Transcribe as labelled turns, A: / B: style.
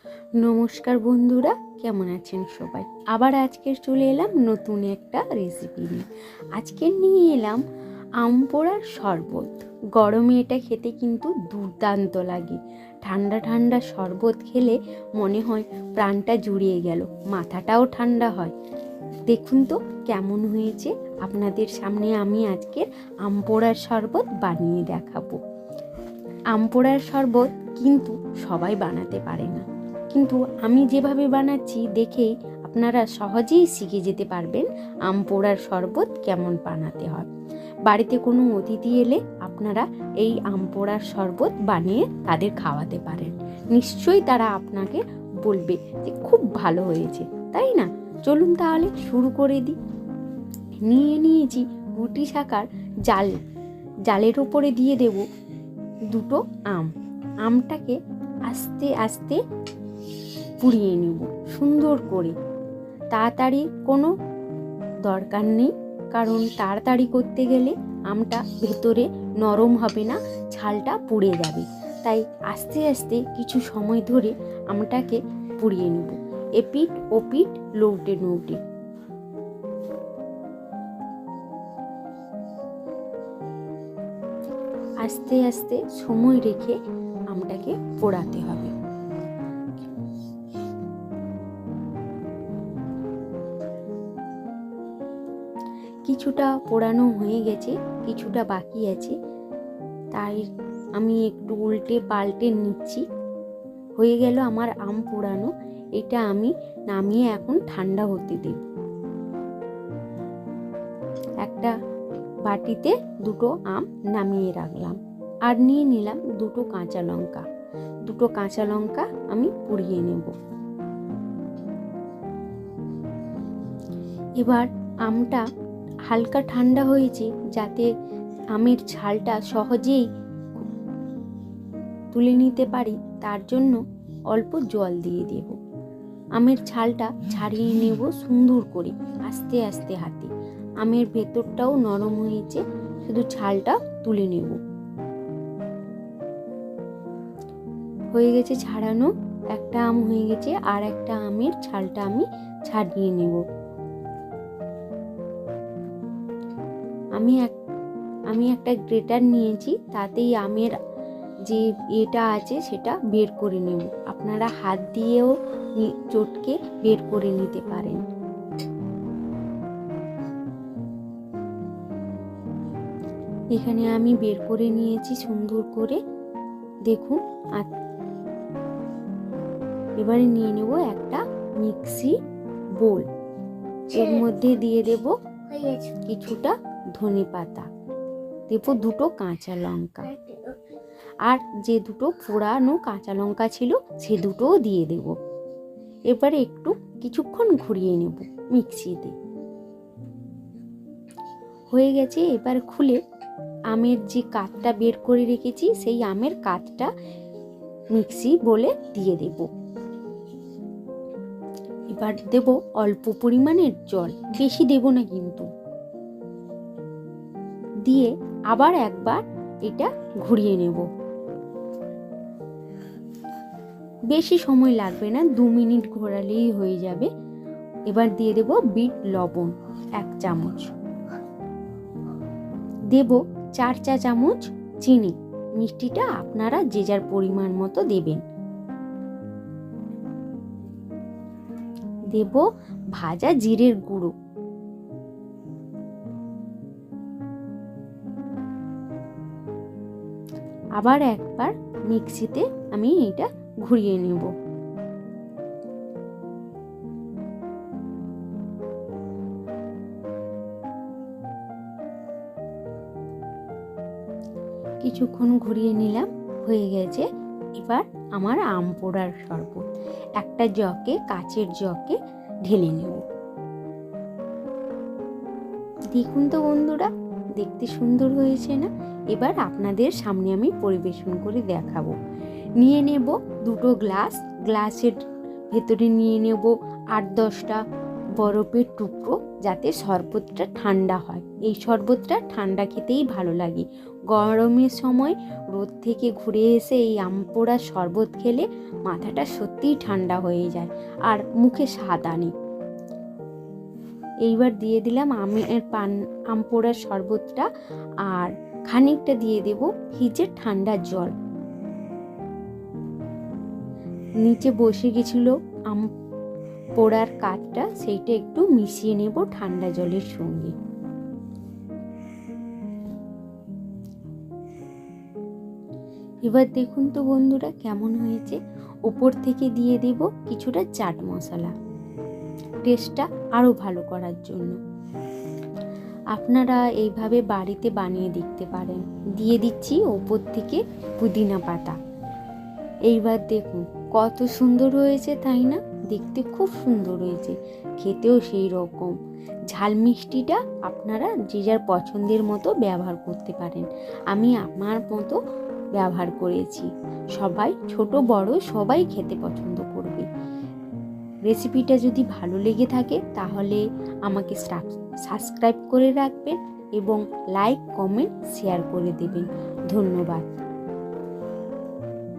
A: নমস্কার বন্ধুরা, কেমন আছেন সবাই? আবার আজকের চলে এলাম নতুন একটা রেসিপি নিয়ে। আজকে নিয়ে এলাম আম পোড়ার শরবত। গরমে এটা খেতে কিন্তু দুর্দান্ত লাগে। ঠান্ডা ঠান্ডা শরবত খেলে মনে হয় প্রাণটা জুড়িয়ে গেল, মাথাটাও ঠান্ডা হয়। দেখুন তো কেমন হয়েছে। আপনাদের সামনে আমি আজকের আম পোড়ার শরবত বানিয়ে দেখাবো। আম পোড়ার শরবত কিন্তু সবাই বানাতে পারে না, কিন্তু আমি যেভাবে বানাচ্ছি দেখেই আপনারা সহজেই শিখে যেতে পারবেন আম পোড়ার শরবত কেমন বানাতে হয়। বাড়িতে কোনো অতিথি এলে আপনারা এই আম পোড়ার শরবত বানিয়ে তাদের খাওয়াতে পারেন। নিশ্চয়ই তারা আপনাকে বলবে যে খুব ভালো হয়েছে, তাই না? চলুন তাহলে শুরু করে দিই। নিয়েছি রুটি শাকার জালের ওপরে দিয়ে দেব দুটো আমটাকে আস্তে আস্তে পুড়িয়ে নেব সুন্দর করে। তাড়াতাড়ি কোনো দরকার নেই, কারণ তাড়াতাড়ি করতে গেলে আমটা ভেতরে নরম হবে না, ছালটা পুড়ে যাবে। তাই আস্তে আস্তে কিছু সময় ধরে আমটাকে পুড়িয়ে নেব, এপিঠ ওপিঠ লৌটে নৌটে। আস্তে আস্তে সময় রেখে আমটাকে পোড়াতে হবে। কিছুটা পোড়ানো হয়ে গেছে, কিছুটা বাকি আছে, তাই আমি একটু উল্টে পাল্টে নিচ্ছি। হয়ে গেল আমার আম পোড়ানো। এটা আমি নামিয়ে এখন ঠান্ডা হতে দেব। একটা বাটিতে দুটো আম নামিয়ে রাখলাম, আর নিয়ে নিলাম দুটো কাঁচা লঙ্কা আমি পুড়িয়ে নেব। এবার আমটা হালকা ঠান্ডা হয়েছে, যাতে আমের ছালটা সহজেই তুলে নিতে পারি, তার জন্য অল্প জল দিয়ে দেব। আমের ছালটা ছাড়িয়ে নেব সুন্দর করে আস্তে আস্তে হাতে। আমের ভেতরটাও নরম হয়েছে, শুধু ছালটা তুলে নেব। হয়ে গেছে ছাড়ানো, একটা আম হয়ে গেছে, আর একটা আমের ছালটা আমি ছাড়িয়ে নেব। আমি একটা গ্রেটার নিয়েছি, তাতেই আমের যে এটা আছে সেটা বের করে নেব। আপনারা হাত দিয়েও চটকে বের করে নিতে পারেন। এখানে আমি বের করে নিয়েছি সুন্দর করে, দেখুন। এবারে নিয়ে নেব একটা মিক্সি বোল। এর মধ্যে দিয়ে দেব কিছুটা ধনেপাতা, দেব দুটো কাঁচা লঙ্কা, আর যে দুটো পোড়ানো কাঁচা লঙ্কা ছিল সে দুটোও দিয়ে দেব। এবারে একটু কিছুক্ষণ ঘুরিয়ে নেব মিক্সিতে। হয়ে গেছে। এবার খুলে আমের যে কাঠটা বের করে রেখেছি সেই আমের কাঠটা মিক্সি বলে দিয়ে দেব। এবার দেব অল্প পরিমাণের জল, বেশি দেব না কিন্তু। দিয়ে আবার একবার এটা ঘুরিয়ে নেব। বেশি সময় লাগবে না, 2 মিনিট ঘোরালেই হয়ে যাবে। এবার দিয়ে দেব বিট লবণ 1 চামচ, দেব 4 চা চামচ চিনি। মিষ্টিটা আপনারা যে যার পরিমাণ মতো দেবেন। দেব ভাজা জিরের গুঁড়ো, আবার একবার মিক্সিতে আমি এটা ঘুরিয়ে নেব। কিছুক্ষণ ঘুরিয়ে নিলাম, হয়ে গেছে। এবার আমার আম পোড়ার শরবত একটা কাচের জগে ঢেলে নেব। দেখুন তো বন্ধুরা, দেখতে সুন্দর হয়েছে না? এবার আপনাদের সামনে আমি পরিবেশন করে দেখাবো। নিয়ে নেব দুটো গ্লাসের ভেতরে নিয়ে নেব 8-10টা বরফের টুকরো, যাতে শরবতটা ঠান্ডা হয়। এই শরবতটা ঠান্ডা খেতেই ভালো লাগে। গরমের সময় রোদ থেকে ঘুরে এসে এই আম পোড়ার শরবত খেলে মাথাটা সত্যিই ঠান্ডা হয়ে যায় আর মুখে স্বাদ আনে। এইবার দিয়ে দিলাম আম পোড়ার শরবতটা, আর খানিকটা দিয়ে দেব ফ্রিজের ঠান্ডা জল। নিচে বসে গেছিল আম পোড়ার কাঠটা, সেইটা একটু মিশিয়ে নেব ঠান্ডা জলের সঙ্গে। এবার দেখুন তো বন্ধুরা কেমন হয়েছে। ওপর থেকে দিয়ে দেব কিছুটা চাট মশলা, টেস্টটা আরও ভালো করার জন্য। আপনারা এইভাবে বাড়িতে বানিয়ে দেখতে পারেন। দিয়ে দিচ্ছি ওপর থেকে পুদিনা পাতা। এইবার দেখুন কত সুন্দর হয়েছে, তাই না? দেখতে খুব সুন্দর হয়েছে, খেতেও সেই রকম। ঝাল মিষ্টিটা আপনারা যে যার পছন্দের মতো ব্যবহার করতে পারেন। আমি আমার মতো ব্যবহার করেছি। সবাই, ছোট বড় সবাই খেতে পছন্দ করবে। রেসিপিটা যদি ভালো লেগে থাকে তাহলে আমাকে সাবস্ক্রাইব করে রাখবেন এবং লাইক, কমেন্ট, শেয়ার করে দেবেন। ধন্যবাদ।